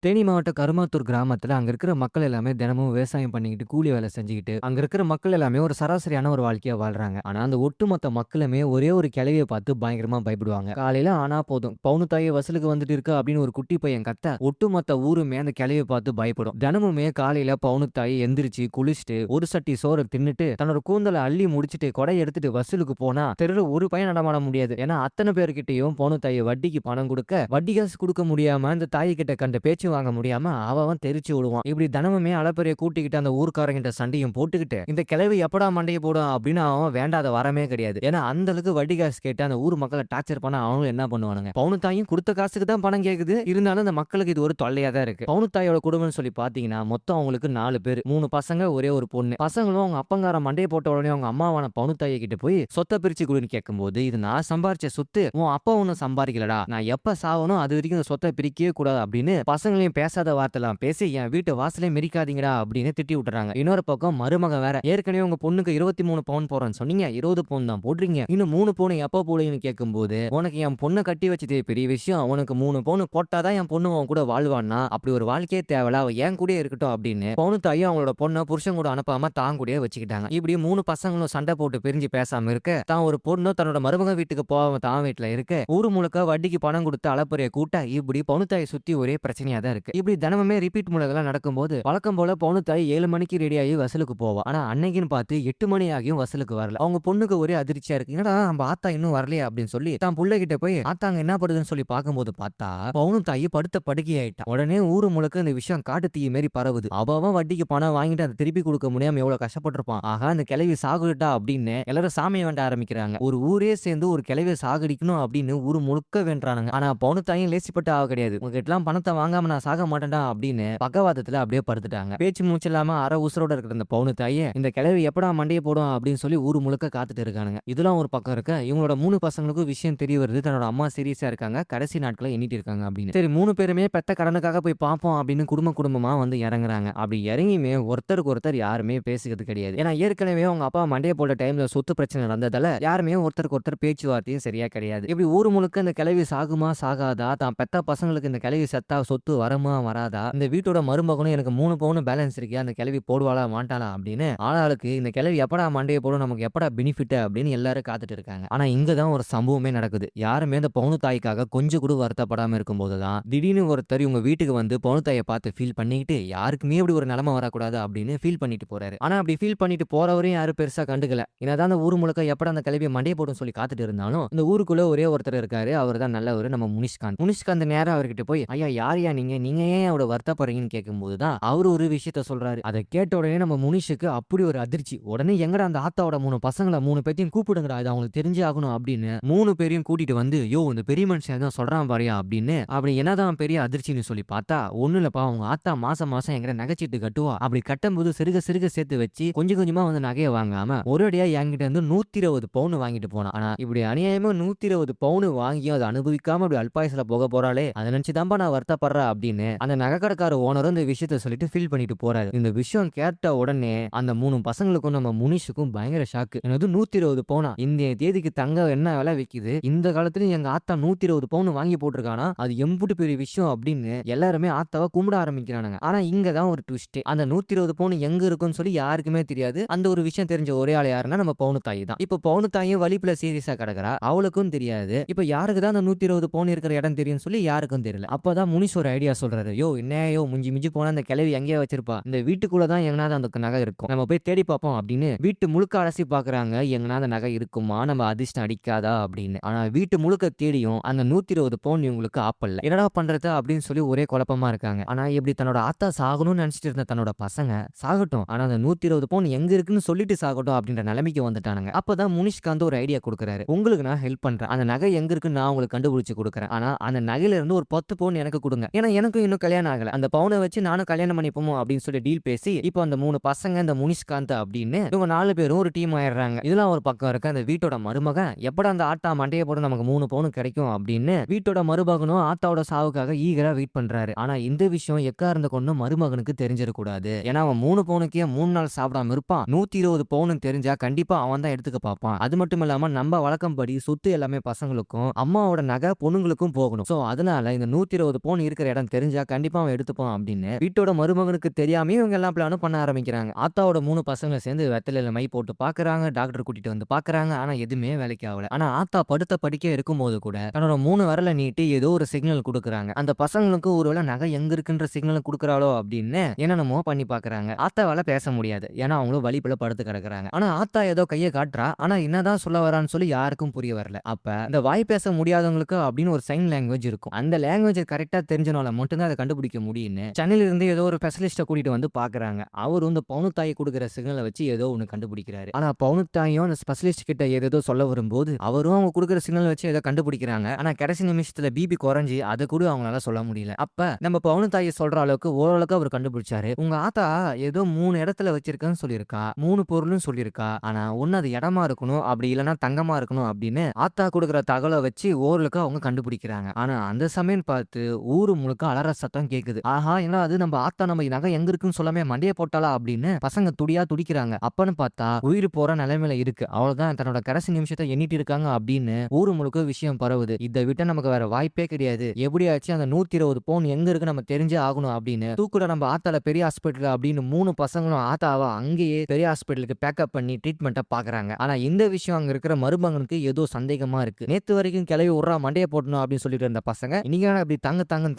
தேனி மாவட்ட கருமாத்தூர் கிராமத்துல அங்க இருக்கிற மக்கள் எல்லாமே தினமும் விவசாயம் பண்ணிக்கிட்டு, கூலி வேலை செஞ்சுக்கிட்டு, அங்க இருக்கிற மக்கள் எல்லாமே ஒரு சராசரியான ஒரு வாழ்க்கைய வாழ்றாங்க. ஆனா, அந்த ஒட்டுமொத்த மக்களுமே ஒரே ஒரு கிழவிய பார்த்து பயங்கரமா பயப்படுவாங்க. காலையில ஆனா போதும், "பவுனு தாயே வசூலுக்கு வந்துட்டு இருக்கா" அப்படின்னு ஒரு குட்டி பையன் கத்த, ஒட்டுமொத்த ஊருமே அந்த கிழவிய பார்த்து பயப்படும். தினமுமே காலையில பவுனு தாய் எந்திரிச்சு, குளிச்சுட்டு, ஒரு சட்டி சோற தின்னுட்டு, தன்னோட கூந்தல அள்ளி முடிச்சுட்டு, கொடைய எடுத்துட்டு வசூலுக்கு போனா, தெருல ஒரு பையன் நடமாட முடியாது. ஏன்னா, அத்தன பேர்கிட்டயும் பவுனு தாய் வட்டிக்கு பணம் குடுக்க, வட்டி காசு குடுக்க முடியாம, அந்த தாய் கிட்ட கண்ட பேச்சு வாங்க முடியாம அவன் தெரிச்சு விடுவான். இப்படி தினமுமே அலப்பறைய கூட்டிக்கிட்டு அந்த ஊர்க்காரங்கிட்ட சண்டையும் போட்டுக்கிட்டு, இந்த கிழவி எப்படா மண்டைய போடும் அப்படின்னு அவன் வேண்டாத வரமே கிடையாது. ஏன்னா அந்த அளவுக்கு வட்டி காசு கேட்டு அந்த ஊர் மக்களை டார்ச்சர் பண்ண அவனும் என்ன பண்ணுவானுங்க. பவுனு தாயும் கொடுத்த காசுக்கு தான் பணம் கேக்குது. இருந்தாலும் அந்த மக்களுக்கு இது ஒரு தொல்லையா தான் இருக்கு. பவுனு தாயோட குடும்பம்னு சொல்லி பாத்தீங்கன்னா மொத்தம் அவங்களுக்கு 4 பேர், 3 பசங்க ஒரே ஒரு பொண்ணு. பசங்களும் அவங்க அப்பங்கார மண்டைய போட்ட உடனே அவங்க அம்மாவான பவுனு தாயை கிட்ட போய் சொத்தை பிரிச்சு கொடுன்னு கேட்கும்போது, இது நான் சம்பாரிச்ச சொத்து, உன் அப்பா ஒன்னும் சம்பாதிக்கலடா, நான் எப்ப சாவணும் அது வரைக்கும் இந்த சொத்தை பிரிக்கவே கூடாது அப்படின்னு பசங்களையும் பேசாத வார்த்தைலாம் பேசி என் வீட்டு வாசலே மிதிக்காதீங்கடா அப்படின்னு திட்டி விட்டுறாங்க. இன்னொரு பக்கம் மருமகன் வேற, ஏற்கனவே உங்க பொண்ணுக்கு 23 பவுன் போறேன்னு சொன்னீங்க, 20 பவுன் தான் போடுறீங்க, இன்னும் 3 பவுன் எப்ப போடுவீங்கன்னு கேட்கும்போது, உனக்கு என் பொண்ணை கட்டி வச்சதே பெரிய விஷயம், உனக்கு 3 பவுன் போட்டாதான் என் பொண்ணு உன் கூட வாழ்வான்னா, அப்படி ஒரு வாழ்க்கையே தேவையில்ல, அவ என் கூட இருக்கட்டும் அப்படின்னு பவுனு தாயும் அவங்களோட பொண்ணை புருஷன் கூட அனுப்பாம தான் கூடயே வச்சுக்கிட்டாங்க. இப்படி 3 பசங்களும் சண்டை போட்டு பிரிஞ்சு பேசாம இருக்க, தான் ஒரு பொண்ணு தன்னோட மருமக வீட்டுக்கு போகாம தான் வீட்டுல இருக்க, ஊரு முழுக்க வட்டிக்கு பணம் கொடுத்து அளப்பரிய கூட்ட இப்படி பவுனு தாயை சுத்தி ஒரே பிரச்சனையா தான் இருக்கு. இப்படி தினமுமே ரிப்பீட் முறைகள் நடக்கும்போது வழக்கம் போல பவுனு தாய் 7 மணிக்கு ரெடி ஆகி வசூலுக்கு போவா. ஆனா அன்னைக்குன்னு பார்த்து 8 மணி ஆகியும் வசூலுக்கு வரல. அவங்க பொண்ணுக்கு ஒரே அதிர்ச்சியா இருக்கு. என்னடா நம்ம ஆத்தா இன்னும் வரலையா அப்படின்னு சொல்லி தான் புள்ள கிட்ட போய் ஆத்தாங்க என்ன படுதுன்னு சொல்லி பார்க்கும்போது பார்த்தா பவுனு தாய் படுத்த படுக்கை ஆயிட்டா. உடனே ஊரு முழுக்க இந்த விஷயம் காட்டு தீ மாரி பரவுது. அவன் வட்டிக்கு பணம் வாங்கிட்டு அதை திருப்பி கொடுக்க முடியாம எவ்வளவு கஷ்டப்பட்டிருப்பான். ஆகா அந்த கிளவி சாகுடா அப்படின்னு எல்லாரும் சாமியை வேண்ட ஆரம்பிக்கிறாங்க. ஒரு ஊரே சேர்ந்து ஒரு கிளவியை சாகடிக்கணும் அப்படின்னு ஊரு முழுக்க வேண்டானுங்க. ஆனா பவுனு தாயும் லேசிப்பட்ட ஆக கிடையாது. உங்ககிட்ட பணத்தை வாங்காம நான் சாக மாட்டேன்டா அப்படின்னு பக்கவாதத்துல அப்படியே படுத்துட்டாங்க. பேச்சு மூச்சு இல்லாம அரை உசுரோட இருக்கிற இந்த பவுனு தாயே இந்த கிழவி எப்படா மண்டையை போடும் அப்படின்னு சொல்லி ஊரு முழுக்க காத்துட்டு இருக்கானுங்க. இதெல்லாம் ஒரு பக்கம் இருக்க, இவங்களோட 3 பசங்களுக்கும் விஷயம் தெரிய வருது, தன்னோட அம்மா சீரியஸா இருக்காங்க, கடைசி நாட்களை எண்ணிட்டு இருக்காங்க அப்படின்னு. சரி 3 பேருமே பெத்த கடனுக்காக போய் பார்ப்போம் அப்படின்னு குடும்பமா வந்து இறங்குறாங்க. அப்படி இறங்கியுமே ஒருத்தருக்கு ஒருத்தர் யாருமே பேசுகிறது கிடையாது. ஏன்னா ஏற்கனவே அவங்க அப்பா மண்டையை போட்ட டைம்ல சொத்து பிரச்சனை நடந்ததால யாருமே ஒருத்தருக்கு ஒருத்தர் பேச்சுவார்த்தையும் சரியா கிடையாது. இப்படி ஊர் முழுக்க இந்த கிழவி சாகுமா சாகாதா, தான் பெத்த பசங்களுக்கு இந்த கிழவி செத்தா சொத்து வரமா வராதா, இந்த வீட்டோட மருமகனும் எனக்கு 3 பவுன் பேலன்ஸ் இருக்கியா, அந்த கிழவி போடுவாளா மாட்டாளா அப்படின்னு ஆளாளுக்கு இந்த கிழவி எப்படா மண்டையை போடும், நமக்கு எப்படா பெனிஃபிட் அப்படின்னு எல்லாரும் காத்துட்டு இருக்காங்க. ஆனா இங்க தான் ஒரு சம்பவமே நடக்குது. யாருமே இந்த பவுனு தாய்க்காக கொஞ்சம் கூட வருத்தப்படாம இருக்கும்போது தான் திடீர்னு ஒருத்தர் உங்க வீட்டுக்கு வந்து பவுனு தாயை பார்த்து ஃபீல் பண்ணிக்கிட்டு யாருக்குமே இப்படி ஒரு நிலைமை வரக்கூடாது அப்படின்னு ஃபீல் பண்ணிட்டு போறாரு. ஆனா அப்படி ஃபீல் பண்ணிட்டு போறவரையும் யாரும் பெருசா கண்டுக்கல. என்னதான் அந்த ஊர் முழுக்க எப்படா அந்த கிழவியை மண்டையை போடும் சொல்லி காத்துட்டு இருந்தாலும் இந்த ஊருக்குள்ள ஒரே ஒருத்தர் இருக்காரு. அவர் தான் நல்லவர், நம்ம முனிஷ்காந்த் நேரம் அவர்கிட்ட போய், ஐயா யாரையா நீங்க நீங்க ஏன் அவட வருத்தப்படுறீங்கன்னு கேட்கும்போது தான் அவரு ஒரு விஷயத்த சொல்றாரு. அதை கேட்ட உடனே நம்ம முனிஷுக்கு அப்படி ஒரு அதிர்ச்சி. உடனே எங்கடா அந்த ஆத்தாவோட 3 பசங்களை 3 பேத்தையும் கூப்பிடுங்கடா, இது அவங்களுக்கு தெரிஞ்சே ஆகணும் அப்படின்னு 3 பேரையும் கூட்டிட்டு வந்து, யோ இந்த பெரிய மனுஷன் தான் சொல்றான் பாரியா அப்படின்னு. அப்படி என்னதான் பெரிய அதிர்ச்சின்னு சொல்லி பார்த்தா, ஒண்ணு இல்லப்பா, அவங்க ஆத்தா மாசம் மாசம் எங்கிட்ட நகைச்சீட்டு கட்டுவா. அப்படி கட்டும்போது சிறுக சிறுக சேர்த்து வச்சு கொஞ்சம் கொஞ்சமா வந்து நகையை வாங்காம ஒரேடியா என்கிட்ட இருந்து 120 பவுன் வாங்கிட்டு போனா. ஆனா இப்படி அநியாயமா 120 பவுன் வாங்கியும் அதை அனுபவிக்காம அப்படி அல்பாயசுல போக போறாளே, அதை நினைச்சுதான்பா நான் வருத்தப்படுறேன் அப்படின்னு அந்த நகைக்கடைக்கார ஓனரும் இந்த விஷயத்த சொல்லிட்டு ஃபீல் பண்ணிட்டு போறாரு. இந்த விஷயம் கேட்ட உடனே அந்த 3 பசங்களுக்கும் நம்ம முனிஷுக்கும் பயங்கர ஷாக்கு. என்னது 120 பவுனா, இந்திய தேதிக்கு தங்கம் என்ன விலை விக்குது, இந்த காலத்துலயும் எங்க ஆத்தா 120 பவுன் வாங்கி போட்டிருக்கானா, அது எம்புட்டு பெரிய விஷயம் அப்படின்னு எல்லாருமே ஆத்தாவை கும்பிட ஆரம்பிக்கிறானுங்க. ஆனா இங்க தான் ஒரு ட்விஸ்ட். அந்த 120 பவுன் எங்க இருக்குன்னு சொல்லி யாருக்குமே தெரியாது. அந்த ஒரு விஷயம் தெரிஞ்ச ஒரே ஆள் யாருன்னா நம்ம பவுனு தாய் தான். இப்ப பவுனு தாயும் வலிப்புல சீரியஸா கிடக்குறா, அவளுக்கும் தெரியாது. இப்ப யாருக்கு தான் அந்த 120 பவுன் இருக்கிற இடம் தெரியும் சொல்லி யாருக்கும் தெரியல. அப்பதான் முனிஷ் ஒரு ஐடியா சொல்றாரு. யோ என்னையோ மிஞ்சி மிஞ்சி போனா அந்த கிழவி எங்கேயா வச்சிருப்பா, இந்த வீட்டுக்குள்ளதான் எங்கனாவது அந்த நகை இருக்கும், நம்ம போய் தேடி பார்ப்போம் அப்படின்னு வீட்டு முழுக்க அலசி பாக்குறாங்க. எங்கனாவது நகை இருக்குமா, நம்ம அதிர்ஷ்டம் அடிக்காதா அப்படின்னு. ஆனா வீட்டு முழுக்க தேடியும் அந்த 120 பவுன் இவங்களுக்கு ஆப்பல்ல. என்னடா பண்றது அப்படின்னு சொல்லி ஒரே குழப்பமா இருக்காங்க. ஆனா இப்படி தன்னோட ஆத்தா சாகணும்னு நினைச்சிட்டு இருந்த தன்னோட பசங்க சாகட்டும், ஆனா அந்த 120 பவுன் எங்க இருக்குன்னு சொல்லிட்டு சாகட்டும் அப்படின்ற நிலைமைக்கு வந்துட்டானுங்க. அப்பதான் முனிஷ்காந்த் ஒரு ஐடியா கொடுக்குறாரு. உங்களுக்கு நான் ஹெல்ப் பண்றேன், அந்த நகை எங்க இருக்குன்னு நான் உங்களுக்கு கண்டுபிடிச்சு கொடுக்குறேன், ஆனா அந்த நகையில இருந்து ஒரு 10 பவுன் எனக்கு கொடுங்க, ஏன்னா எனக்கும் இன்னும் கல்யாணம் ஆகல, அந்த பவுனை வச்சு நானும் கல்யாணம் பண்ணிப்போமோ அப்படின்னு சொல்லி டீல் பேசி இப்போ அந்த 3 பசங்க இந்த முனிஷ்காந்த் அப்படின்னு இவங்க 4 பேரும் ஒரு டீம் ஆயிடுறாங்க. இதெல்லாம் ஒரு பக்கம் இருக்க, அந்த வீட்டோட மருமகன் எப்படா அந்த ஆட்டா மண்டையை போட நமக்கு 3 பவுன் கிடைக்கும் அப்படின்னு வீட்டோட மருமகனும் ஆத்தாவோட சாவுக்காக ஈகரா வெயிட் பண்றாரு. ஆனா இந்த விஷயம் எக்கா இருந்த கொண்டு மருமகனுக்கு தெரிஞ்சிடக்கூடாது. ஏன்னா அவன் 3 பவுனுக்கே 3 நாள் சாப்பிடாம இருப்பான். 120 பவுன் தெரிஞ்சா கண்டிப்பா அவன் தான் எடுத்துக்க பார்ப்பான். அது மட்டும் இல்லாம நம்ம வழக்கம் படி சொத்து எல்லாமே பசங்களுக்கும் அம்மாவோட நகை பொண்ணுங்களுக்கும் போகணும். சோ அதனால இந்த 120 பவுன் இருக்கிற இடம் தெரிஞ்சா கண்டிப்பா அவன் எடுத்துப்பான் அப்படின்னு வீட்டோட மருமகனுக்கு தெரியாமயே இவங்க எல்லா பிளானும் பண்ண ஆரம்பிக்கிறாங்க. ஆத்தாவோட 3 பசங்க சேர்ந்து வெத்தலையில மை போட்டு பாக்குறாங்க. டாக்டர் கூட்டிட்டு வந்து பாக்குறாங்க. ஆனா எதுவுமே வேலைக்கு ஆகல. ஆனா ஆத்தா படுத்த படுக்கையா இருக்கும்போது கூட தன்னோட 3 விரல நீட்டி ஏதோ ஒரு சிக்னல் குடுக்குறாங்க. அந்த பசங்களுக்கு ஒருவேளை நகை எங்க இருக்குன்ற சிக்னல் குடுக்குறாளோ அப்படின்னு என்னென்னமோ பண்ணி பாக்குறாங்க. ஆத்தாவால பேச முடியாது. ஏன்னா அவங்களும் வலிப்புல படுத்து கிடக்குறாங்க. ஆனா ஆத்தா ஏதோ கைய காட்டுறா. ஆனா என்னதான் சொல்ல வரான்னு சொல்லி யாருக்கும் புரிய வரல. அப்ப இந்த வாய் பேச முடியாதவங்களுக்கு அப்படின்னு ஒரு சைன் லாங்குவேஜ் இருக்கும். அந்த லாங்குவேஜ் கரெக்ட்டா தெரிஞ்சனால மட்டும் தான் அத கண்டுபிடிக்க முடியும்னு சென்னையில இருந்து ஏதோ ஒரு ஸ்பெஷலிஸ்ட்ட கூட்டிட்டு வந்து பாக்குறாங்க. அவரும் இந்த பவுனு தாய் குடுக்குற சிக்னல வச்சு ஏதோ ஒண்ணு கண்டுபிடிக்கிறாரு. ஆனா பவுனு தாயும் அந்த ஸ்பெஷலிஸ்ட் கிட்ட ஏதேதோ சொல்ல வரும்போது அவரும் அவங்க குடுக்குற சிக்னல் வச்சு ஏதோ கண்டுபிடிக்கிறாங்க. ஆனா கடைசி நிமிஷத்துல பிபி குறைஞ்சு அத கூட அவங்களால சொல்ல முடியல. அப்ப நம்ம பவுனு தாய் சொல்ற அளவுக்கு ஓரளவுக்கு அவர் கண்டுபிடிச்சாரு. உங்க ஆத்தா ஏதோ 3 இடத்துல வச்சிருக்கேன்னு சொல்லியிருக்கா. 3 பொருளும் சொல்லியிருக்கா. ஆனா ஒண்ணு அது இடமா இருக்கணும். அப்படி இல்லன்னா தங்கமா இருக்கணும் அப்படின்னு ஆத்தா குடுக்குற தகவல வச்சு ஓரளவுக்கு அவங்க கண்டுபிடிக்கிறாங்க. ஆனா அந்த சமயம் பார்த்து ஊரு முழுக்க அலற சத்தம் கேக்குது. ஆஹா என்ன அது நம்ம ஆத்தா நம்ம நகை எங்க இருக்குன்னு சொல்லாம மண்டைய போட்டாளா அப்படின்னு பசங்க துடியா துடிக்கிறாங்க. அப்பன்னு பார்த்தா உயிர் போற நிலைமையில இருக்கு. அவ்வளவுதான் தன்னோட கடைசி நிமிஷத்தை எண்ணிட்டு இருக்காங்க அப்படின்னு ஊரு முழுக்க விஷயம் பரவுது. இதை விட்ட நமக்கு வேற வாய்ப்பே கிடையாது. எப்படியாச்சும் அந்த 120 பவுன் எங்க இருக்கு நம்ம தெரிஞ்சே ஆகணும் அப்படின்னு தூக்குற நம்ம ஆத்தால பெரிய ஹாஸ்பிட்டல் அப்படின்னு 3 பசங்களும் ஆத்தாவா அங்கேயே பெரிய ஹாஸ்பிட்டலுக்கு பேக்கப் பண்ணி ட்ரீட்மெண்ட்டை பாக்குறாங்க. ஆனா இந்த விஷயம் அங்க இருக்கிற மருமகனுக்கு ஏதோ சந்தேகமா இருக்கு. நேத்து வரைக்கும் கிளவி உட்றா மண்டைய போட்டணும் அப்படின்னு சொல்லிட்டு இருந்த பசங்க இன்னைக்கு அப்படி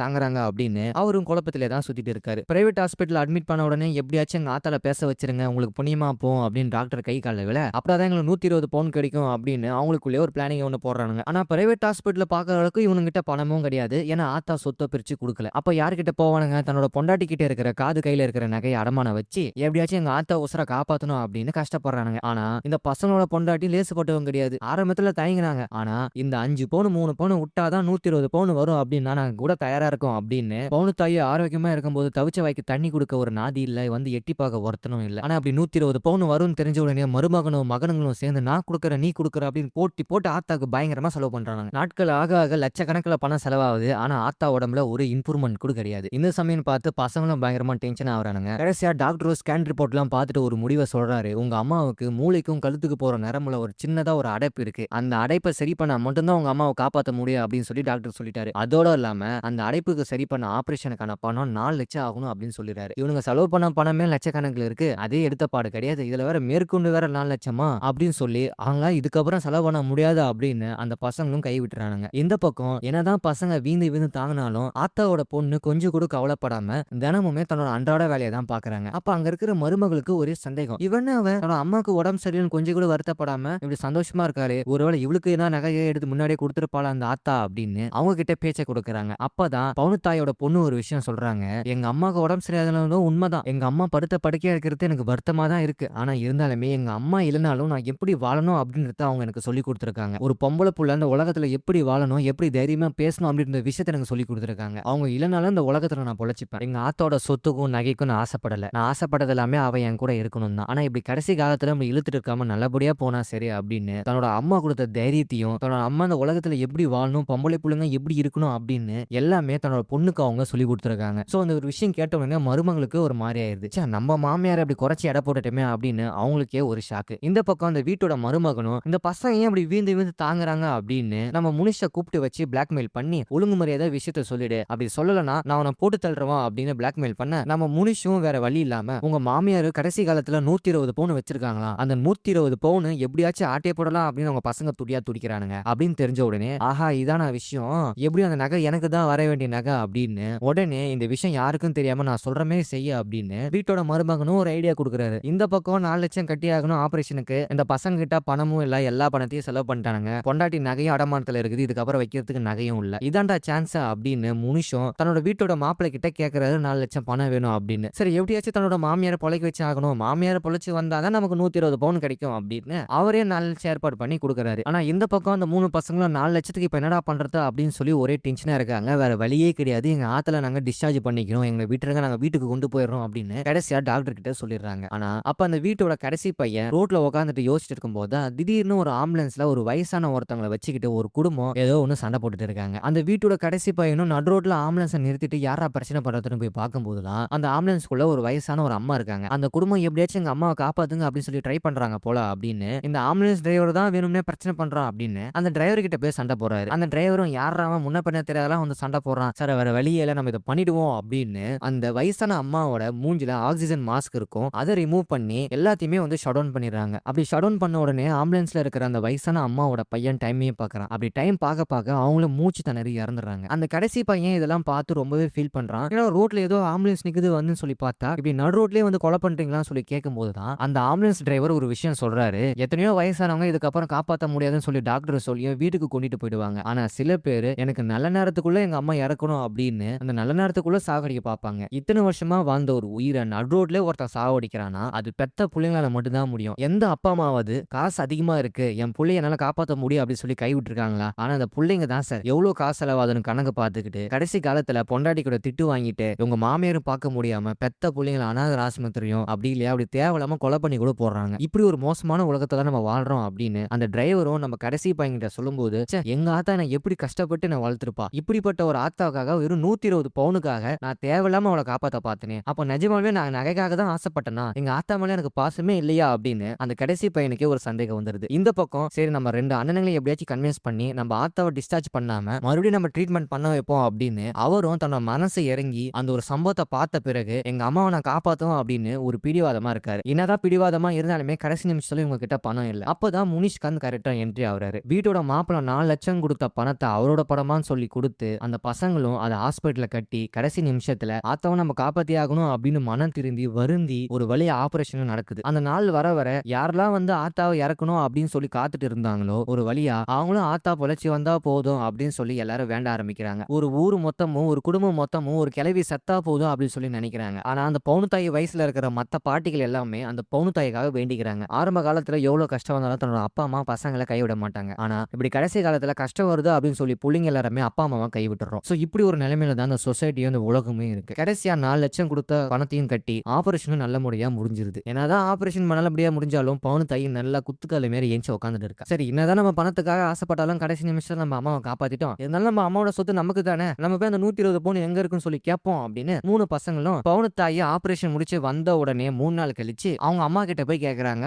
தாங்குறாங்க அப்படின்னு அவரும் குழப்பத்திலே தான் சுத்திட்டு இருக்காரு. பிரைவேட் ஹாஸ்பிட்டல் அட்மிட் பண்ண உடனே எப்படியாச்சும் எங்க ஆத்தால பேச வச்சிருங்க, உங்களுக்கு புண்ணியமா போகும் அப்படின்னு டாக்டர் கை கால விழ அப்பதான் எங்களுக்கு 120 பவுன் கிடைக்கும் அப்படின்னு அவங்களுக்குள்ளே ஒரு பிளானிங் ஒன்று போடுறாங்க. ஆனா பிரைவேட் ஹாஸ்பிட்டல் பாக்குற அளவுக்கு இவனுங்கிட்ட பணமும் கிடையாது. ஏன்னா ஆத்தா சொத்தை பிரிச்சு கொடுக்கல. அப்ப யார்கிட்ட போவானுங்க? தன்னோட பொண்டாட்டி கிட்ட இருக்கிற காது கையில இருக்கிற நகையை அடமான வச்சு எப்படியாச்சும் எங்க ஆத்தா உசுர காப்பாத்தணும் அப்படின்னு கஷ்டப்படுறானுங்க. ஆனா இந்த பசங்களோட பொண்டாட்டி லேசுப்பட்டவங்க கிடையாது. ஆரம்பத்துல தயங்கினாங்க. ஆனா இந்த 5 பவுன் 3 பவுன் விட்டாதான் 120 பவுன் வரும் அப்படின்னா நாங்க கூட தயாரா இருக்கோம் அப்படின்னு பவுனு தாயி ஆரோக்கியமா இருக்கும்போது தவிச்ச வாய்க்கு தண்ணி கொடுக்க ஒரு நாதி இல்ல, வந்து எட்டி பார்க்க ஒருத்தனும் இல்ல. ஆனா அப்படி 120 பவுன் வரும்னு தெரிஞ்ச உடனே மருமகனும் மகனுங்களும் சேர்ந்து நான் கொடுக்குற நீ கொடுக்குற அப்படின்னு போட்டி போட்டு ஆத்தாக்கு பயங்கரமா செலவு பண்றாங்க. நாட்கள் ஆக ஆக லட்சக்கணக்கில் பணம் செலவாகுது. ஆனா ஆத்தா உடம்புல ஒரு இம்ப்ரூவ்மெண்ட் கூட கிடையாது. இந்த சமயம் பார்த்து பசங்களும் பயங்கரமா டென்ஷன் ஆகுறானுங்க. கடைசியா டாக்டர் ஸ்கேன் ரிப்போர்ட் எல்லாம் பார்த்துட்டு ஒரு முடிவை சொல்றாரு. உங்க அம்மாவுக்கு மூளைக்கும் கழுத்துக்கு போற நரம்புல ஒரு சின்னதா ஒரு அடைப்பு இருக்கு. அந்த அடைப்பை சரி பண்ணா மட்டும்தான் உங்க அம்மாவை காப்பாற்ற முடியும் அப்படின்னு சொல்லி டாக்டர் சொல்லிட்டாரு. அதோட இல்லாம அந்த அடைப்புக்கு சரி பண்ண ஆபரேஷனுக்கான பணம் 4 லட்சம் ஆகணும் அப்படின்னு சொல்லிடுறாரு. இவனுங்க செலவு பண்ண பணமே லட்சக்கணக்கில் இருக்கு. அதே எடுத்த பாடு கிடையாது. இதுல வேற மேற்கொண்டு வேற 4 லட்சமா அப்படின்னு சொல்லி அவங்க இதுக்கப்புறம் செலவு பண்ண முடியாது அப்படின்னு அந்த பசங்களும் கை விட்டுறானுங்க. இந்த பக்கம் என்னதான் பசங்க வீந்து வீந்து தாங்கினாலும் ஆத்தாவோட பொண்ணு கொஞ்சம் கூட கவலைப்படாம தினமுமே தன்னோட அன்றாட வேலையை தான் பாக்குறாங்க. அப்ப அங்க இருக்கிற மருமகளுக்கு ஒரே சந்தேகம். இவனு அவன் தன்னோட அம்மாக்கு உடம்பு சரியில்லைன்னு கொஞ்சம் கூட வருத்தப்படாம இப்படி சந்தோஷமா இருக்காரு. ஒருவேளை இவளுக்கு என்ன நகையை எடுத்து முன்னாடியே கொடுத்துருப்பாளா அந்த ஆத்தா அப்படின்னு அவங்க கிட்ட பேச்சை கொடுக்குறாங்க. அப்பதான் பவுனு தாயோட பொண்ணு ஒரு விஷயம் சொல்றாங்க. எங்க அம்மாவுக்கு உடம்பு சரியாதனாலும் உண்மைதான். எங்க அம்மா படுத்த படுக்கையா இருக்கிறது எனக்கு வருத்தமா தான் இருக்கு. ஆனா இருந்தாலுமே எங்க அம்மா இல்லைனாலும் நான் எப்படி வாழணும் அப்படின்றத அவங்க எனக்கு சொல்லி கொடுத்துருக்காங்க. ஒரு பொம்பளை புள்ள அந்த உலகத்துல எப்படி வாழணும், எப்படி தைரியமா பேசணும் அப்படின்ற விஷயத்த எனக்கு சொல்லி கொடுத்துருக்காங்க. அவங்க இல்லைனாலும் இந்த உலகத்துல நான் பொழைச்சிப்பேன். எங்க ஆத்தோட சொத்துக்கும் நகைக்கும் நான் ஆசைப்படல. நான் ஆசைப்பட்டது எல்லாமே அவ என் கூட இருக்கணும் தான். ஆனா இப்படி கடைசி காலத்துல நம்ம இழுத்துட்டு இருக்காம நல்லபடியா போனா சரி அப்படின்னு தன்னோட அம்மா கொடுத்த தைரியத்தையும் தன்னோட அம்மா அந்த உலகத்துல எப்படி வாழணும், பொம்பளை புள்ளைங்க எப்படி இருக்கணும் அப்படின்னு எல்லாமே தன்னோட பொண்ணுக்கு அவங்க சொல்லி கொடுத்துருக்காங்க. சோ அந்த ஒரு விஷயம் கேட்ட உடனே மருமகளுக்கு ஒரு மாதிரி ஆயிருது. நம்ம மாமியார் அப்படி குறைச்சி எடை போட்டுட்டோமே அப்படின்னு அவங்களுக்கே ஒரு ஷாக்கு. இந்த பக்கம் அந்த வீட்டோட மருமகனும் இந்த பசங்க ஏன் அப்படி வீந்து வீந்து தாங்குறாங்க அப்படின்னு நம்ம முனிஷ கூப்பிட்டு வச்சு பிளாக்மெயில் பண்ணி ஒழுங்கு மரியாதை விஷயத்த சொல்லிடு, அப்படி சொல்லலனா நான் அவனை போட்டு தள்ளுறவன் அப்படின்னு பிளாக்மெயில் பண்ண நம்ம முனிஷும் வேற வழி இல்லாம உங்க மாமியார் கடைசி காலத்துல 120 பவுன் வச்சிருக்காங்களா, அந்த 120 பவுன் எப்படியாச்சும் ஆட்டே போடலாம் அப்படின்னு அவங்க பசங்க துடியா துடிக்கிறானுங்க. அப்படின்னு தெரிஞ்ச உடனே ஆஹா இதான விஷயம், எப்படியும் அந்த நகை எனக்கு தான் வர வேண்டிய நகை அப்படின்னு உடனே இந்த விஷயம் யாருக்கும் தெரியாம நான் சொல்ற மாதிரி செய்ய அப்படின்னு வீட்டோட மருமகனும் ஒரு ஐடியா கொடுக்குறாரு. இந்த பக்கம் 4 லட்சம் கட்டி ஆகணும் ஆபரேஷனுக்கு. இந்த பசங்க கிட்ட பணமும் இல்ல, எல்லா பணத்தையும் செலவு பண்ணிட்டானுங்க. பொண்டாட்டி நகையும் அடமானத்துல இருக்குது, இதுக்கப்புறம் வைக்கிறதுக்கு நகையும் இல்ல. இதான்டா சான்ஸ் அப்படின்னு முனிஷும் தன்னோட வீட்டோட மாப்பிள்ளை கிட்ட கேட்கறாரு 4 லட்சம் பணம் வேணும் அப்படின்னு. சரி எப்படியாச்சும் தன்னோட மாமியாரை பொழைக்க வச்சு ஆகணும், மாமியாரை பொழைச்சு வந்தாதான் நமக்கு 120 பவுன் கிடைக்கும் அப்படின்னு அவரே 4 லட்சம் ஏற்பாடு பண்ணி கொடுக்குறாரு. ஆனா இந்த பக்கம் அந்த 3 பசங்களும் 4 லட்சத்துக்கு இப்ப என்னடா பண்றது அப்படின்னு சொல்லி ஒரே டென்ஷனா இருக்காங்க. வேற வழியே கிடையாது, எங்க ஆத்துல நாங்க டிஸ்சார்ஜ் பண்ணிக்கிறோம், எங்க வீட்டுக்கு நாங்க வீட்டுக்கு கொண்டு போயிடுறோம் அப்படின்னு கடைசியா டாக்டர் கிட்ட சொல்லிடுறாங்க. ஆனா அப்ப அந்த வீட்டோட கடைசி பையன் ரோட்ல உட்காந்துட்டு யோசிச்சுட்டு இருக்கும் போது திடீர்னு ஒரு ஆம்புலன்ஸ்ல ஒரு வயசான ஒருத்தவங்களை வச்சுக்கிட்டு ஒரு குடும்பம் ஏதோ ஒண்ணு சண்டை போட்டுட்டு இருக்காங்க. அந்த வீட்டோட கடைசி பையனும் நடு ரோட்ல ஆம்புலன்ஸை நிறுத்திட்டு யாரா பிரச்சனை பண்றதுன்னு போய் பார்க்கும்போதுதான் அந்த ஆம்புலன்ஸ்குள்ள ஒரு வயசான ஒரு அம்மா இருக்காங்க. அந்த குடும்பம் எப்படியாச்சும் எங்க அம்மாவை காப்பாத்துங்க அப்படின்னு சொல்லி ட்ரை பண்றாங்க போல அப்படின்னு இந்த ஆம்புலன்ஸ் டிரைவர் தான் வேணும்னே பிரச்சனை பண்றான் அப்படின்னு அந்த டிரைவர் கிட்ட போய் சண்டை போறாரு. அந்த டிரைவரும் யாராம முன்ன பண்ண தெரியாதெல்லாம் வந்து சண்டை போடுறான். சார் வேற வழியே இல்ல, நம்ம இத பண்ணிடுவோம் அப்படின்னு அந்த வயசான அம்மாவோட மூஞ்சில ஆக்ஸிஜன் மாஸ்க் இருக்கும். அத ரிமூவ் பண்ணி எல்லாத்தையுமே வந்து ஷட் டவுன் பண்ணிடுறாங்க. அப்படி ஷட் டவுன் பண்ண உடனே ஆம்புலன்ஸ்ல இருக்கிற அந்த வயசான அம்மாவோட பையன் டைமையும் பார்க்குறான். அப்படி டைம் பார்க்க அவங்களும் மூச்சு திணறி இறந்துடுறாங்க. அந்த கடைசி பையன் இதெல்லாம் பார்த்து ரொம்பவே ஃபீல் பண்றான். ஏன்னா ரோட்ல ஏதோ ஆம்புலன்ஸ் நிக்குது வந்து சொல்லி பார்த்தா இப்படி நடு ரோட்லயே வந்து கொலை பண்றீங்களான்னு சொல்லி கேட்கும்போது தான் அந்த ஆம்புலன்ஸ் டிரைவர் ஒரு விஷயம் சொல்றாரு. எத்தனையோ வயசானவங்க இதுக்கப்புறம் காப்பாற்ற முடியாதுன்னு சொல்லி டாக்டர் சொல்லி வீட்டுக்கு கொண்டுட்டு போயிடுவாங்க. ஆனா சில பேர் எனக்கு நல்ல நேரத்துக்குள்ள எங்க அம்மா இறக்கணும் அப்படின்னு அந்த நல்ல நேரத்துக்குள்ள சாகடிக்க பார்ப்பாங்க. இத்தனை வருஷமா வாழ்ந்த ஒரு உயிரை நடு ரோட்ல ஒருத்தன் சாவடிக்கிறானா அது பெத்த பிள்ளைங்களால மட்டும்தான் முடியும். எந்த அப்பா அம்மாவது காசு அதிகமா இருக்கு என் பிள்ளைய என்னால காப்பாற்ற முடியும் அப்படின்னு சொல்லி கைவிட்டு இருக்காங்களா? ஆனா அந்த பிள்ளைங்க தான் சார் எவ்வளவு காசு செலவாதுன்னு கணக்கு பார்த்துக்கிட்டு கடைசி காலத்துல பொண்டாட்டி கூட திட்டு வாங்கிட்டு உங்க மாமியாரும் பார்க்க முடியாம பெத்த பிள்ளைங்களை அனாதை ஆஸ்பத்திரியும் அப்படி இல்லையா அப்படி தேவையில்லாம கொலை பண்ணி கூட போடுறாங்க. இப்படி ஒரு மோசமான உலகத்துல நம்ம வாழ்றோம் அப்படின்னு அந்த டிரைவரும் நம்ம கடைசி பையன்கிட்ட சொல்லும்போது எங்க ஆத்தா நான் எப்படி கஷ்டப்பட்டு நான் வளர்த்துருப்பா, இப்படிப்பட்ட ஒரு ஆத்தாவுக்காக வெறும் 120 பவுனுக்காக நான் தேவையில்லாம அவளை காப்பாத்த பார்த்தனே, அப்ப நிஜமாவே நான் நகைக்காக தான் ஆசைப்பட்டேனா, எங்க ஆத்தா மேல எனக்கு பாசமே இல்லையா அப்படின்னு அந்த கடைசி பையனுக்கே ஒரு சந்தேகம் வந்துருது. இந்த பக்கம் சரி நம்ம 2 அண்ணன்களை எப்படியாச்சும் கன்வின்ஸ் பண்ணி நம்ம ஆத்தாவை டிஸ்சார்ஜ் பண்ணாம மறுபடியும் நம்ம ட்ரீட்மெண்ட் பண்ண வைப்போம் அப்படின்னு அவரும் தன்னோட மனசு இறங்கி அந்த ஒரு சம்பவத்தை பார்த்த பிறகு எங்க அம்மாவை நான் காப்பாத்தும் அப்படின்னு ஒரு பிடிவாதமா இருக்காரு. என்னதான் பிடிவாதமா இருந்தாலுமே கடைசி நிமிஷத்துல இவங்க கிட்ட பணம் இல்லை. அப்பதான் முனிஷ்காந்த் கரெக்டா என்ட்ரி ஆகுறாரு. வீட்டோட மாப்பிள்ள 4 லட்சம் கொடுத்த பணத்தை அவரோட படமான்னு சொல்லி கொடுத்து அந்த பசங்களும் அதை ஹாஸ்பிட்டல்ல கட்டி கடைசி நிமிஷத்துல ஆத்தாவை நம்ம காப்பாத்தி ஆகணும் அப்படின்னு மனம் திருந்தி வருந்தி ஒரு வழியா ஆபரேஷன் நடக்குது. அந்த நாள் வர வர யாரெல்லாம் வந்து ஆத்தாவை இறக்கணும் அப்படின்னு சொல்லி காத்துட்டு இருந்தாங்களோ ஒரு வழியா அவங்களும் ஆத்தா பொழைச்சி வந்தா போதும் அப்படின்னு சொல்லி எல்லாரும் வேண்ட ஆரம்பிக்கிறாங்க. ஒரு ஊர் மொத்தமும் ஒரு குடும்பம் மொத்தமும் ஒரு கிளவி சத்தா போதும் அப்படின்னு சொல்லி நினைக்கிறாங்க. ஆனா அந்த பவுனுத்தாய் வயசுல இருக்கிற மத்த பாட்டிகள் எல்லாமே அந்த பவுனுத்தாய்க்காக வேண்டிக்கிறாங்க. ஆரம்ப காலத்துல எவ்வளவு கஷ்டம் வந்தாலும் தன்னோட அப்பா அம்மா பசங்களை கைவிட மாட்டாங்க. ஆனா இப்படி கடைசி காலத்துல கஷ்டம் வருது அப்படின்னு சொல்லி பிள்ளைங்க எல்லாருமே அப்பா அம்மாவை கைவிட்டுறோம். சோ இப்படி ஒரு நிலைமையில தான் அந்த சொசைட்டியும் அந்த உலகமே இருக்கு. கடைசியா 4 லட்சம் கொடுத்த பணத்தையும் கட்டி ஆபரேஷனும் நல்ல முறையா முடிஞ்சிருது. என்னதான் ஆபரேஷன் நல்லபடியா முடிஞ்சாலும் பவுனுத்தாய் நல்லா குத்துக்கால மாரி ஏஞ்சி உட்காந்துட்டு இருக்கா. சரி என்னதான் நம்ம பணத்துக்காக ஆசைப்பட்டாலும் கடைசி நிமிஷம் நம்ம அம்மாவை காப்பாத்திட்டோம், இருந்தாலும் நம்ம அம்மாவோட சொத்து நமக்கு தானே, நம்ம போய் அந்த 120 பவுன் எங்க இருக்குன்னு சொல்லி கேட்போம் அப்படின்னு 3 பசங்களும் பவுனுத்தாயை ஆபரேஷன் முடிச்சு வந்த உடனே 3 நாள் கழிச்சு அவங்க அம்மா கிட்ட போய் கேக்குறாங்க.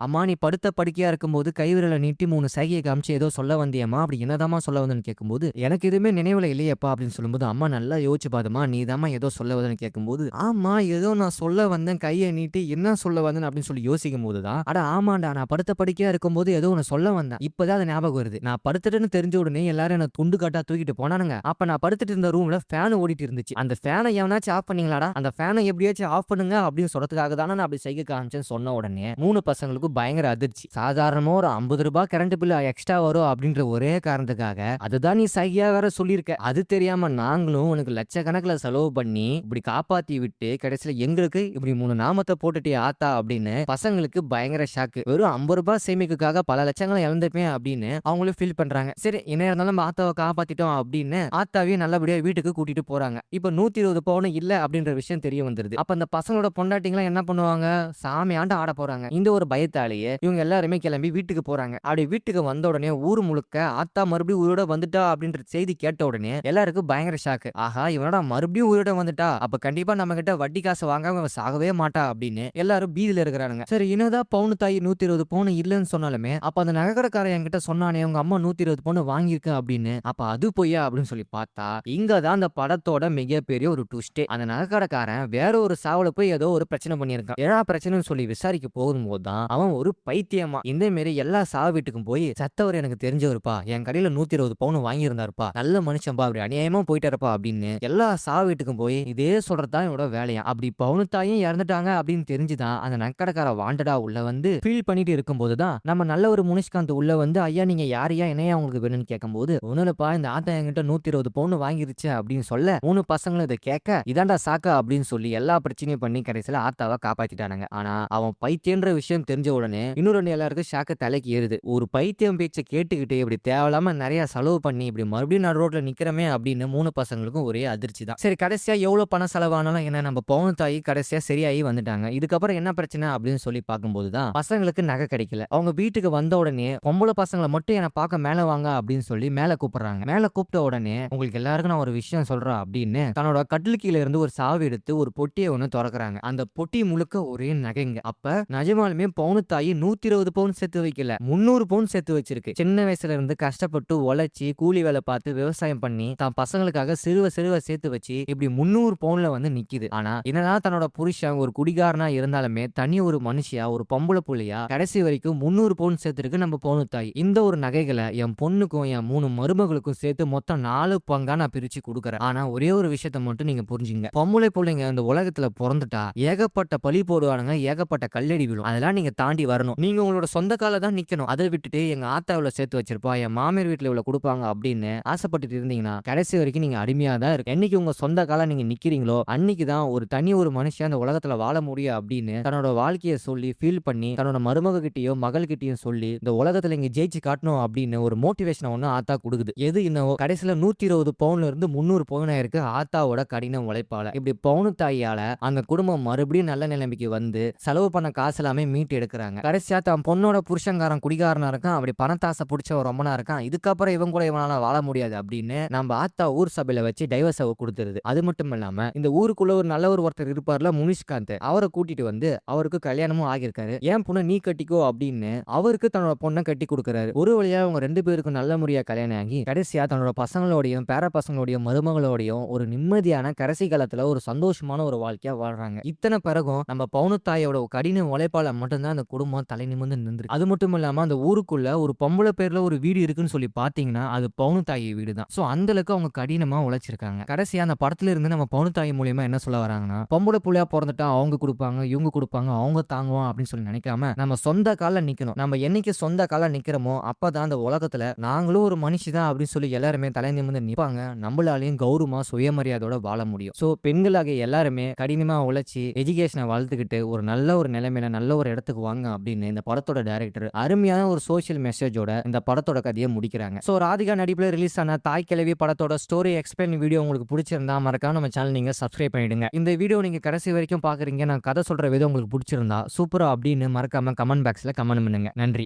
அம்மா நீ படுத்த படுக்கையா இருக்கும்போது கைவிரலை நீட்டி 3 சைகையை காமிச்சு ஏதோ சொல்ல வந்தியம்மா, அப்படி என்னதாமா சொல்ல வந்தேன்னு கேட்கும்போது எனக்கு எதுவுமே நினைவுல இல்லையப்பா அப்படின்னு சொல்லும்போது அம்மா நல்லா யோசிச்சு பாதுமா நீ தாமா ஏதோ சொல்ல வந்தேன்னு கேட்கும்போது ஆமா ஏதோ நான் சொல்ல வந்தேன் கையை நீட்டி என்ன சொல்ல வந்தேன் அப்படின்னு சொல்லி யோசிக்கும் போதுதான் அட ஆமாண்டா நான் படுத்த படுக்கையா இருக்கும்போது ஏதோ ஒன்னு சொல்ல வந்தேன், இப்பதான் அது ஞாபகம் வருது. நான் படுத்துட்டேன்னு தெரிஞ்ச உடனே எல்லாரும் என்ன துண்டு காட்டா தூக்கிட்டு போனானுங்க. அப்ப நான் படுத்துட்டு இருந்த ரூம்ல ஃபேன் ஓடிட்டு இருந்துச்சு. அந்த ஃபேனை எவனாச்சும் ஆஃப் பண்ணீங்களாடா, அந்த ஃபேனை எப்படியாச்சும் ஆஃப் பண்ணுங்க அப்படின்னு சொல்றதுக்காக தானே நான் அப்படி சைகை காமிச்சேன்னு சொன்ன உடனே 3 பசங்களுக்கும் பயங்கர அதிர்ச்சி. சாதாரணமா ஒரு 50 ரூபாய் கரண்ட் பில் எக்ஸ்ட்ரா வரும் அப்படின்ற ஒரே காரணத்துக்காக அதுதான் நீ சைகையா வேற சொல்லியிருக்க, அது தெரியாம நாங்களும் உனக்கு லட்சக்கணக்கில் செலவு பண்ணி இப்படி காப்பாத்தி விட்டு கடைசியில எங்களுக்கு இப்படி 3 நாமத்தை போட்டுட்டே ஆத்தா அப்படின்னு பசங்களுக்கு பயங்கர ஷாக்கு. வெறும் 50 ரூபாய் சேமிப்புக்காக பல லட்சங்களை இழந்துப்பேன் அப்படின்னு அவங்களும் ஃபீல் பண்றாங்க. சரி என்ன இருந்தாலும் நம்ம ஆத்தாவை காப்பாத்திட்டோம் அப்படின்னு ஆத்தாவையும் நல்லபடியா வீட்டுக்கு கூட்டிட்டு போறாங்க. இப்ப 120 பவுன் இல்ல அப்படின்ற விஷயம் தெரிய வந்துருது. அப்ப அந்த பசங்களோட பொண்டாட்டிங்களாம் என்ன பண்ணுவாங்க, சாமியாண்டு ஆட போறாங்க. இந்த ஒரு பயத்தாலேயே இவங்க எல்லாருமே கிளம்பி வீட்டுக்கு போறாங்க. அப்படி வீட்டுக்கு வந்த உடனே ஊர் முழுக்க ஆத்தா மறுபடியும் உயிரோட வந்துட்டா அப்படின்ற செய்தி கேட்ட உடனே எல்லாருக்கும் பயங்கர ஷாக்கு. ஆஹா இவனோட மறுபடியும் உயிரோட வந்துட்டா, அப்ப கண்டிப்பா நம்ம கிட்ட வட்டி காசு வாங்காம சாகவே மாட்டா அப்படின்னு எல்லாரும் பீதியில இருக்கிறாங்க. சரி என்னதான் பவுன் தாய் 120 பவுன் இல்லன்னு சொன்னாலுமே அப்ப அந்த நகைக்கடைக்காரன் என்கிட்ட சொன்னானே உங்க அம்மா 120 பவுன் வாங்கியிருக்கு அப்படின்னு, அப்ப அது பொய்யா அப்படின்னு சொல்லி பார்த்தா இங்கதான் அந்த படத்தோட மிகப்பெரிய ஒரு ட்விஸ்டே. அந்த நகைக்கடைக்காரன் வேற ஒரு சாவுல போய் ஏதோ ஒரு பிரச்சனை பண்ணியிருக்கான். ஏழா பிரச்சனைன்னு சொல்லி விசாரிக்க போகும்போது தான் அவன் ஒரு பைத்தியமா இந்த மாரி எல்லா சாவு வீட்டுக்கும் போய் சத்தவர் எனக்கு தெரிஞ்சவருப்பா, என் கடையில 120 பவுன் வாங்கியிருந்தாருப்பா, நல்ல மனுஷன்பா, அப்படி அநியாயமா போயிட்டாருப்பா அப்படின்னு எல்லா சாவு வீட்டுக்கும் போய் இதே சொல்றதுதான் என்னோட வேலையா. அப்படி பவுனுத்தாயும் இறந்துட்டாங்க அப்படின்னு தெரிஞ்சுதான் அந்த நக்கடைக்கார வாண்டடா உள்ள வந்து ஃபீல் பண்ணிட்டு இருக்கும்போதுதான் நம்ம நல்ல ஒரு முனிஷ்காந்த் உள்ள வந்து ஐயா நீங்க யாரையா என்னையா உங்களுக்கு வேணும்னு கேட்கும்போது ஒண்ணுலப்பா இந்த ஆத்தா என்கிட்ட 120 பவுன் வாங்கிருச்சு அப்படின்னு சொல்ல 3 பசங்களும் இதை கேட்க இதாண்டா சாக்கா அப்படின்னு சொல்லி எல்லா பிரச்சனையும் பண்ணி கடைசியில ஆத்தாவை காப்பாத்திட்டானுங்க. ஆனா அவன் பைத்தியன்ற விஷயம் தெரிஞ்ச உடனே இன்னொரு எல்லாருக்கும் ஷாக்க தலைக்கு ஏறுது. ஒரு பைத்தியம் பேச்சை கேட்டுக்கிட்டு இப்படி தேவையில்லாம நிறைய செலவு பண்ணி இப்படி மறுபடியும் நான் ரோட்ல நிக்கிறமே அப்படின்னு 3 பசங்களுக்கும் ஒரே அதிர்ச்சி தான். சரி கடைசியா எவ்வளவு பணம் செலவானாலும் என்ன நம்ம பவுன் தாயி கடைசியா சரியாகி வந்துட்டாங்க. இதுக்கப்புறம் என்ன பிரச்சனை அப்படின்னு சொல்லி பார்க்கும்போதுதான் பசங்களுக்கு நகை கிடைக்கல. அவங்க வீட்டுக்கு வந்த உடனே பொம்பளை பசங்களை மட்டும் என்ன பார்க்க மேல வாங்க அப்படின்னு சொல்லி மேல கூப்பிடுறாங்க. மேல கூப்பிட்ட உடனே உங்களுக்கு எல்லாருக்கும் நான் ஒரு விஷயம் சொல்றேன் அப்படின்னு தன்னோட கட்டில் கீழ இருந்து ஒரு சாவி எடுத்து ஒரு பொட்டியை ஒண்ணு திறக்கிறாங்க. அந்த பொட்டி முழுக்க ஒரே நகைங்க. அப்ப நிஜமாலுமே பவுனு தாயி 120 பவுன் சேர்த்து வைக்கல, 300 பவுன் சேர்த்து வச்சிருக்கு. சின்ன வயசுல இருந்து கஷ்டப்பட்டு உழைச்சி கூலி வேலை பார்த்து விவசாயம் பண்ணி தான் பசங்களுக்கு மருமகளுக்காக சிறுவ சிறுவ சேர்த்து வச்சு இப்படி 300 பவுன்ல வந்து நிக்குது. ஆனா என்னதான் தன்னோட புருஷன் ஒரு குடிகாரனா இருந்தாலுமே தனி ஒரு மனுஷியா ஒரு பொம்பள புள்ளையா கடைசி வரைக்கும் 300 பவுன் சேர்த்திருக்கு நம்ம பவுனு தாய். இந்த ஒரு நகைகளை என் பொண்ணுக்கும் என் 3 மருமகளுக்கும் சேர்த்து மொத்தம் 4 பங்கா நான் பிரிச்சு கொடுக்குறேன். ஆனா ஒரே ஒரு விஷயத்த மட்டும் நீங்க புரிஞ்சுங்க. பொம்பளை பிள்ளைங்க இந்த உலகத்துல பொறந்துட்டா ஏகப்பட்ட பழி போடுவானுங்க, ஏகப்பட்ட கல்லடி விழும். அதெல்லாம் நீங்க தாண்டி வரணும். நீங்க உங்களோட சொந்த கால தான் நிக்கணும். அதை விட்டுட்டு எங்க ஆத்தா இவ்வளவு சேர்த்து வச்சிருப்பா, என் மாமியார் வீட்டுல இவ்வளவு கொடுப்பாங்க அப்படின்னு ஆசைப்பட்டுட்டு இருந்தீங்கன்னா கடைசி வரைக்கும் நீங்க அடிமையா தான் இருக்கு. என்னைக்கு உங்க சொந்த கால நீங்க நிக்கிறீங்களோ அன்னைக்குதான் ஒரு தனி ஒரு மனுஷன் அந்த உலகத்துல வாழ முடியும் அப்படின்னு தன்னோட வாழ்க்கையை சொல்லி ஃபீல் பண்ணி தன்னோட மருமக கிட்டயும் மகள் கிட்டயும் சொல்லி இந்த உலகத்துல இங்க ஜெயிச்சு காட்டணும் அப்படின்னு ஒரு மோட்டிவேஷன் ஒண்ணு ஆத்தா கொடுக்குது. எது இன்னும் கடைசியில 120 பவுன்ல இருந்து 300 பவுன் ஆயிருக்கு ஆத்தாவோட கடின உழைப்பால. இப்படி பவுனு தாயால அந்த குடும்பம் மறுபடியும் நல்ல நிலைமைக்கு வந்து செலவு பண்ண காசு எல்லாமே மீட்டு எடுக்கிறாங்க. கடைசியா தன் பொண்ணோட புருஷங்காரன் குடிகாரனா இருக்கான், அப்படி பணத்தாசை பிடிச்சவன் ரொம்பனா இருக்கான், இதுக்கப்புறம் இவங்க கூட இவனால வாழ முடியாது அப்படின்னு நம்ம ஆத்தா ஊர் சபையில வச்சு டைவர்ஸ் கொடுத்துருது. அது மட்டும் இல்லாம இந்த ஊருக்குள்ள ஒரு நல்ல ஒருத்தர் இருப்பார்ல முனிஷ்காந்த், அவரை கூட்டிட்டு வந்து அவருக்கு கல்யாணமும் ஆகியிருக்காரு. ஏன் பொண்ணு நீ கட்டிக்கோ அப்படின்னு அவருக்கு தன்னோட பொண்ணை கட்டி கொடுக்கறாரு. ஒரு வழியா அவங்க 2 பேருக்கும் நல்ல முறையா கல்யாணம் ஆகி கடைசியா தன்னோட பசங்களோடையும் பேர பசங்களோடையும் மருமகளோடையும் ஒரு நிம்மதியான கடைசி காலத்துல ஒரு சந்தோஷமான ஒரு வாழ்க்கையா வாழ்றாங்க. இத்தனை பிறகும் நம்ம பவுனு தாயோட கடின உழைப்பால மட்டும்தான் அந்த குடும்பம் தலை நிமிர்ந்து நின்று. அது மட்டும் இல்லாம அந்த ஊருக்குள்ள ஒரு பொம்பளை பேர்ல ஒரு வீடு இருக்குன்னு சொல்லி பாத்தீங்கன்னா அது பவுனு தாய் வீடு தான். சோ அந்த அளவுக்கு அவங்க கடினமா உழைச்சிருக்காங்க. கடைசியா அந்த படத்துல இருந்து நம்ம பவுனு தாய் மூலியமா என்ன சொல்ல வராங்கன்னா, பொம்பளை புள்ளையா பிறந்துட்டா அவங்க கொடுப்பாங்க, இவங்க கொடுப்பாங்க, அவங்க தாங்குவோம் அப்படின்னு சொல்லி நினைக்காம நம்ம சொந்த கால நிக்கணும். நம்ம என்னைக்கு சொந்த கால நிக்கிறோமோ அப்பதான் அந்த உலகத்துல நாங்களும் ஒரு மனுஷிதான் அப்படின்னு சொல்லி எல்லாருமே தலை நிமிர்ந்து நிப்பாங்க. நம்மளாலையும் கௌரவமா சுயமரியாதையோட வாழ முடியும். சோ பெண்களாகிய எல்லாருமே கடினமா உழைச்சி எஜுகேஷனை வளர்த்துக்கிட்டு ஒரு நல்ல ஒரு நிலைமையில நல்ல ஒரு இடத்துக்கு வாங்க அப்படின்னு இந்த படத்தோட டைரக்டர் அருமையான ஒரு சோஷியல் மெசேஜோட இந்த படத்தோட கதையை முடிக்கிறாங்க. சோ ராதிகா நடிப்புல ரிலீஸ் ஆன தாய் கிழவி படத்தோட ஸ்டோரி எக்ஸ்பிளைன் வீடியோ உங்களுக்கு பிடிச்சிருந்தா மறக்காம நம்ம சேனல் நீங்க சப்ஸ்கிரைப் பண்ணிடுங்க. இந்த வீடியோ நீங்க கடைசி வரைக்கும் பாக்குறீங்க, நான் கதை சொல்ற விதம் உங்களுக்கு பிடிச்சிருந்தா சூப்பரா அப்படின்னு மறக்காம கமெண்ட் பாக்ஸ்ல கமெண்ட் பண்ணுங்க. நன்றி.